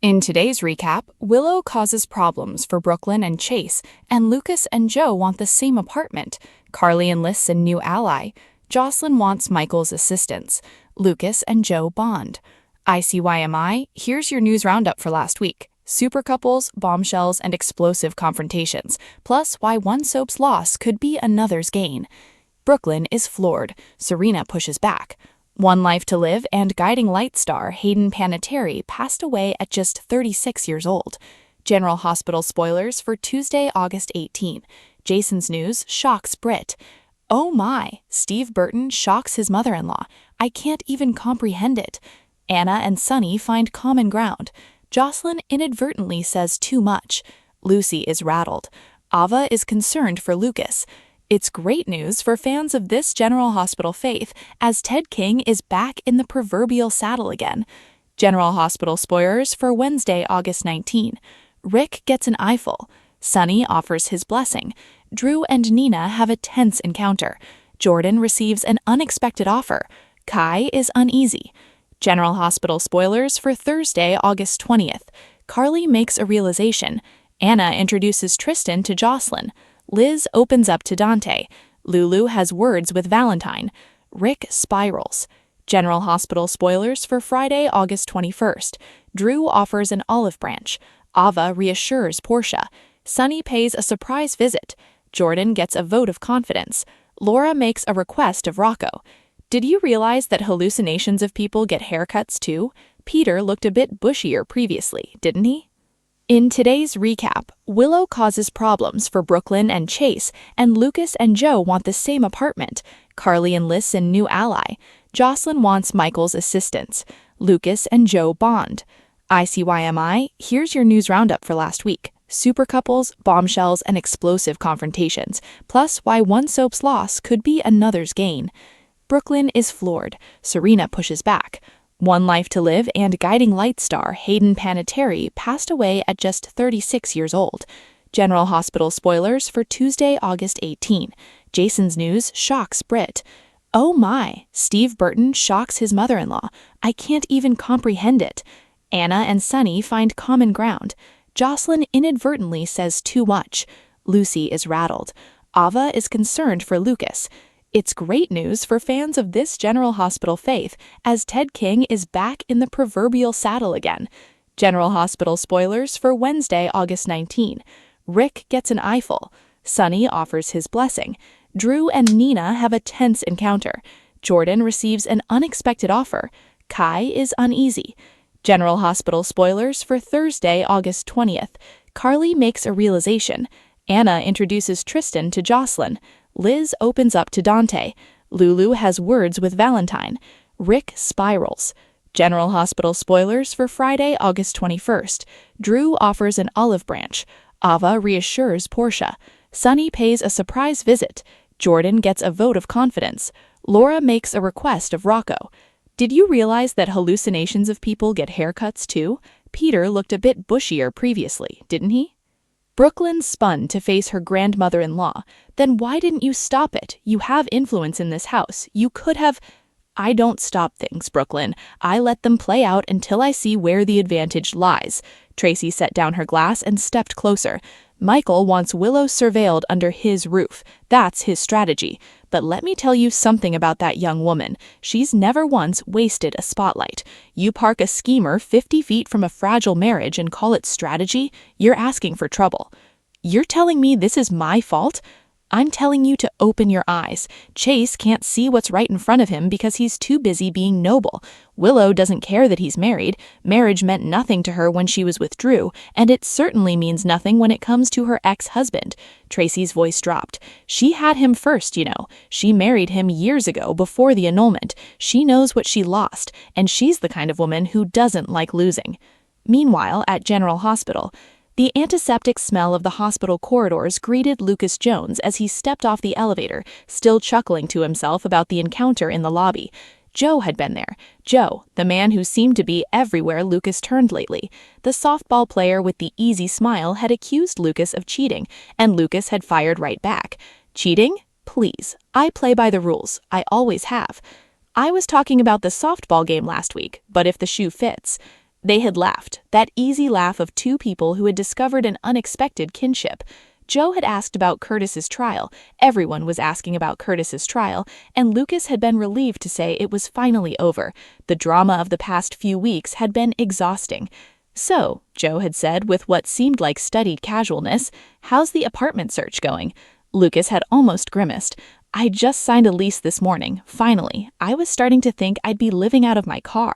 In today's recap, Willow causes problems for Brooklyn and Chase, and Lucas and Joe want the same apartment. Carly enlists a new ally. Jocelyn wants Michael's assistance. Lucas and Joe bond. ICYMI, here's your news roundup for last week. Super couples, bombshells, and explosive confrontations, plus why one soap's loss could be another's gain. Brooklyn is floored. Serena pushes back. One Life to Live and Guiding Light star Hayden Panettiere passed away at just 36 years old. General Hospital spoilers for Tuesday, August 18. Jason's news shocks Brit. Oh my, Steve Burton shocks his mother-in-law. I can't even comprehend it. Anna and Sunny find common ground. Jocelyn inadvertently says too much. Lucy is rattled. Ava is concerned for Lucas. It's great news for fans of this General Hospital faith, as Ted King is back in the proverbial saddle again. General Hospital spoilers for Wednesday, August 19. Rick gets an eyeful. Sonny offers his blessing. Drew and Nina have a tense encounter. Jordan receives an unexpected offer. Kai is uneasy. General Hospital spoilers for Thursday, August 20th. Carly makes a realization. Anna introduces Tristan to Jocelyn. Liz opens up to Dante. Lulu has words with Valentine. Rick spirals. General Hospital spoilers for Friday, August 21st. Drew offers an olive branch. Ava reassures Portia. Sunny pays a surprise visit. Jordan gets a vote of confidence. Laura makes a request of Rocco. Did you realize that hallucinations of people get haircuts too? Peter looked a bit bushier previously, didn't he? In today's recap, Willow causes problems for Brooklyn and Chase, and Lucas and Joe want the same apartment. Carly enlists a new ally. Jocelyn wants Michael's assistance. Lucas and Joe bond. ICYMI, here's your news roundup for last week. Super couples, bombshells, and explosive confrontations, plus why one soap's loss could be another's gain. Brooklyn is floored. Serena pushes back. One Life to Live and Guiding Light star Hayden Panettiere passed away at just 36 years old. General Hospital spoilers for Tuesday, August 18. Jason's news shocks Brit. Oh my, Steve Burton shocks his mother-in-law. I can't even comprehend it. Anna and Sunny find common ground. Jocelyn inadvertently says too much. Lucy is rattled. Ava is concerned for Lucas. It's great news for fans of this General Hospital faith, as Ted King is back in the proverbial saddle again. General Hospital spoilers for Wednesday, August 19. Rick gets an eyeful. Sunny offers his blessing. Drew and Nina have a tense encounter. Jordan receives an unexpected offer. Kai is uneasy. General Hospital spoilers for Thursday, August 20th. Carly makes a realization. Anna introduces Tristan to Jocelyn. Liz opens up to Dante. Lulu has words with Valentine. Rick spirals. General Hospital spoilers for Friday, August 21st. Drew offers an olive branch. Ava reassures Portia. Sunny pays a surprise visit. Jordan gets a vote of confidence. Laura makes a request of Rocco. Did you realize that hallucinations of people get haircuts too? Peter looked a bit bushier previously, didn't he? Brooklyn spun to face her grandmother-in-law. Then why didn't you stop it? You have influence in this house. You could have... I don't stop things, Brooklyn. I let them play out until I see where the advantage lies. Tracy set down her glass and stepped closer. Michael wants Willow surveilled under his roof. That's his strategy. But let me tell you something about that young woman. She's never once wasted a spotlight. You park a schemer 50 feet from a fragile marriage and call it strategy, you're asking for trouble. You're telling me this is my fault? I'm telling you to open your eyes. Chase can't see what's right in front of him because he's too busy being noble. Willow doesn't care that he's married. Marriage meant nothing to her when she was with Drew, and it certainly means nothing when it comes to her ex-husband. Tracy's voice dropped. She had him first, you know. She married him years ago before the annulment. She knows what she lost, and she's the kind of woman who doesn't like losing. Meanwhile, at General Hospital, the antiseptic smell of the hospital corridors greeted Lucas Jones as he stepped off the elevator, still chuckling to himself about the encounter in the lobby. Joe had been there. Joe, the man who seemed to be everywhere Lucas turned lately. The softball player with the easy smile had accused Lucas of cheating, and Lucas had fired right back. Cheating? Please. I play by the rules. I always have. I was talking about the softball game last week, but if the shoe fits. They had laughed, that easy laugh of two people who had discovered an unexpected kinship. Joe had asked about Curtis's trial, everyone was asking about Curtis's trial, and Lucas had been relieved to say it was finally over. The drama of the past few weeks had been exhausting. "So," Joe had said with what seemed like studied casualness, "how's the apartment search going?" Lucas had almost grimaced. "I just signed a lease this morning, finally. I was starting to think I'd be living out of my car."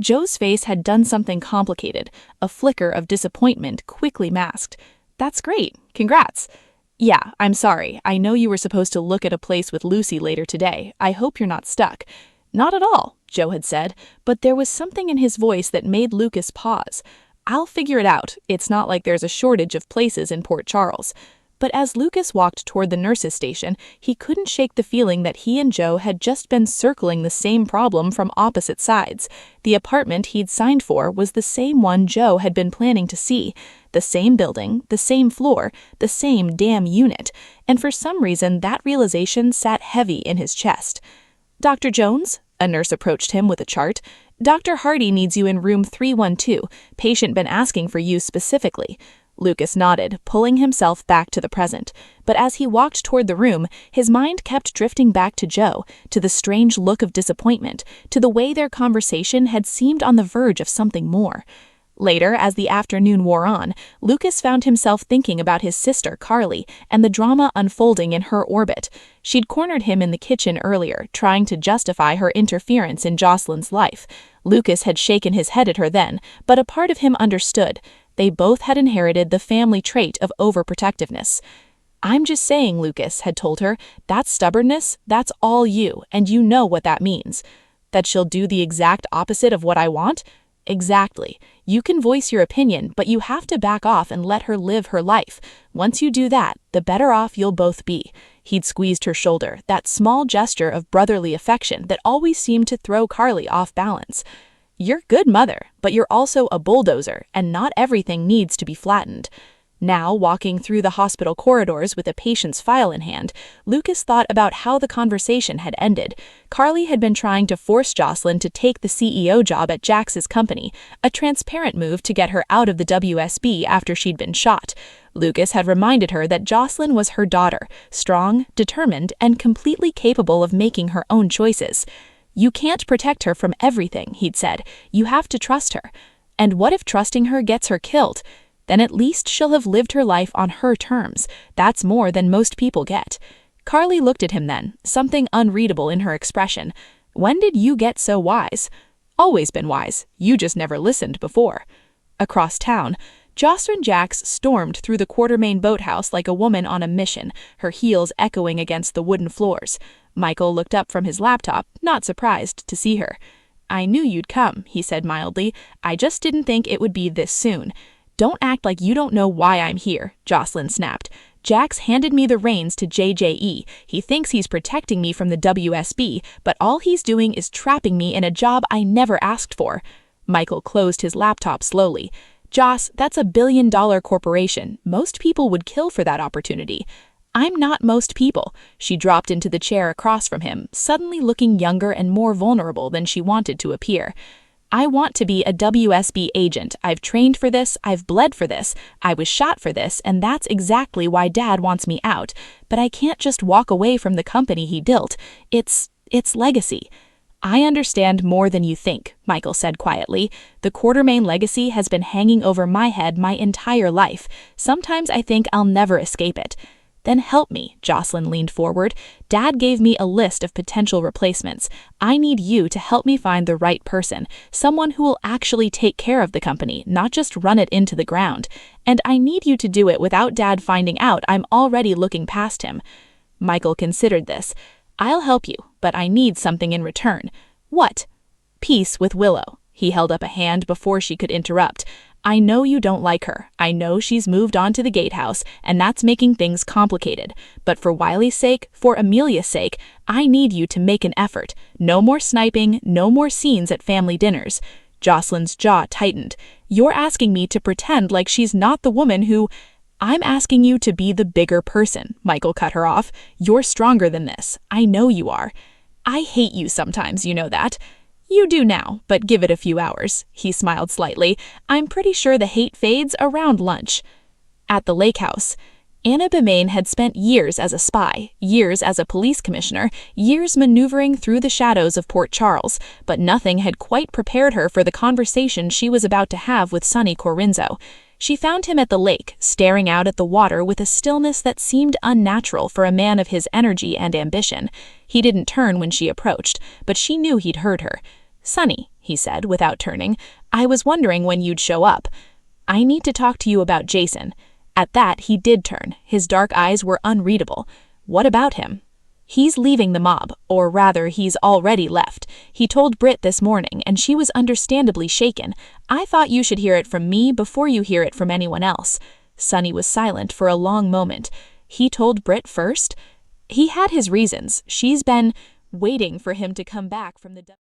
Joe's face had done something complicated, a flicker of disappointment quickly masked. "That's great. Congrats." "Yeah, I'm sorry. I know you were supposed to look at a place with Lucy later today. I hope you're not stuck." "Not at all," Joe had said, but there was something in his voice that made Lucas pause. "I'll figure it out. It's not like there's a shortage of places in Port Charles." But as Lucas walked toward the nurse's station, he couldn't shake the feeling that he and Joe had just been circling the same problem from opposite sides. The apartment he'd signed for was the same one Joe had been planning to see. The same building, the same floor, the same damn unit. And for some reason, that realization sat heavy in his chest. "Dr. Jones?" A nurse approached him with a chart. "Dr. Hardy needs you in room 312. Patient been asking for you specifically." Lucas nodded, pulling himself back to the present. But as he walked toward the room, his mind kept drifting back to Joe, to the strange look of disappointment, to the way their conversation had seemed on the verge of something more. Later, as the afternoon wore on, Lucas found himself thinking about his sister, Carly, and the drama unfolding in her orbit. She'd cornered him in the kitchen earlier, trying to justify her interference in Jocelyn's life. Lucas had shaken his head at her then, but a part of him understood. They both had inherited the family trait of overprotectiveness. "I'm just saying," Lucas had told her, "that stubbornness, that's all you, and you know what that means." "That she'll do the exact opposite of what I want?" "Exactly. You can voice your opinion, but you have to back off and let her live her life. Once you do that, the better off you'll both be." He'd squeezed her shoulder, that small gesture of brotherly affection that always seemed to throw Carly off balance. "You're a good mother, but you're also a bulldozer, and not everything needs to be flattened." Now, walking through the hospital corridors with a patient's file in hand, Lucas thought about how the conversation had ended. Carly had been trying to force Jocelyn to take the CEO job at Jax's company, a transparent move to get her out of the WSB after she'd been shot. Lucas had reminded her that Jocelyn was her daughter, strong, determined, and completely capable of making her own choices. "You can't protect her from everything," he'd said. "You have to trust her." And what if trusting her gets her killed? Then at least she'll have lived her life on her terms. That's more than most people get. Carly looked at him then, something unreadable in her expression. "When did you get so wise?" "Always been wise. You just never listened before." Across town, Jocelyn Jax stormed through the Quartermain boathouse like a woman on a mission, her heels echoing against the wooden floors. Michael looked up from his laptop, not surprised to see her. "I knew you'd come," he said mildly. "I just didn't think it would be this soon." "Don't act like you don't know why I'm here," Jocelyn snapped. "Jax handed me the reins to JJE. He thinks he's protecting me from the WSB, but all he's doing is trapping me in a job I never asked for." Michael closed his laptop slowly. "Joss, that's $1 billion corporation. Most people would kill for that opportunity." "I'm not most people." She dropped into the chair across from him, suddenly looking younger and more vulnerable than she wanted to appear. "I want to be a WSB agent. I've trained for this, I've bled for this, I was shot for this, and that's exactly why Dad wants me out. But I can't just walk away from the company he built. It's legacy." "I understand more than you think," Michael said quietly. "The Quartermain legacy has been hanging over my head my entire life. Sometimes I think I'll never escape it." "Then help me," Jocelyn leaned forward. "Dad gave me a list of potential replacements. I need you to help me find the right person, someone who will actually take care of the company, not just run it into the ground. And I need you to do it without Dad finding out I'm already looking past him." Michael considered this. "I'll help you, but I need something in return." "What?" "Peace with Willow." He held up a hand before she could interrupt. "I know you don't like her. I know she's moved on to the gatehouse, and that's making things complicated. But for Wiley's sake, for Amelia's sake, I need you to make an effort. No more sniping, no more scenes at family dinners." Jocelyn's jaw tightened. "You're asking me to pretend like she's not the woman who—" "I'm asking you to be the bigger person," Michael cut her off. "You're stronger than this. I know you are." "I hate you sometimes, you know that." You do now, but give it a few hours. He smiled slightly. I'm pretty sure the hate fades around lunch. At the lake house, Anna Bemain had spent years as a spy, years as a police commissioner, years maneuvering through the shadows of Port Charles, but nothing had quite prepared her for the conversation she was about to have with Sonny Corinzo. She found him at the lake, staring out at the water with a stillness that seemed unnatural for a man of his energy and ambition. He didn't turn when she approached, but she knew he'd heard her. "Sonny," he said, without turning, "I was wondering when you'd show up. I need to talk to you about Jason." At that, he did turn. His dark eyes were unreadable. "What about him?" "He's leaving the mob, or rather, he's already left. He told Britt this morning, and she was understandably shaken. I thought you should hear it from me before you hear it from anyone else." Sonny was silent for a long moment. "He told Britt first?" "He had his reasons. She's been waiting for him to come back from the..."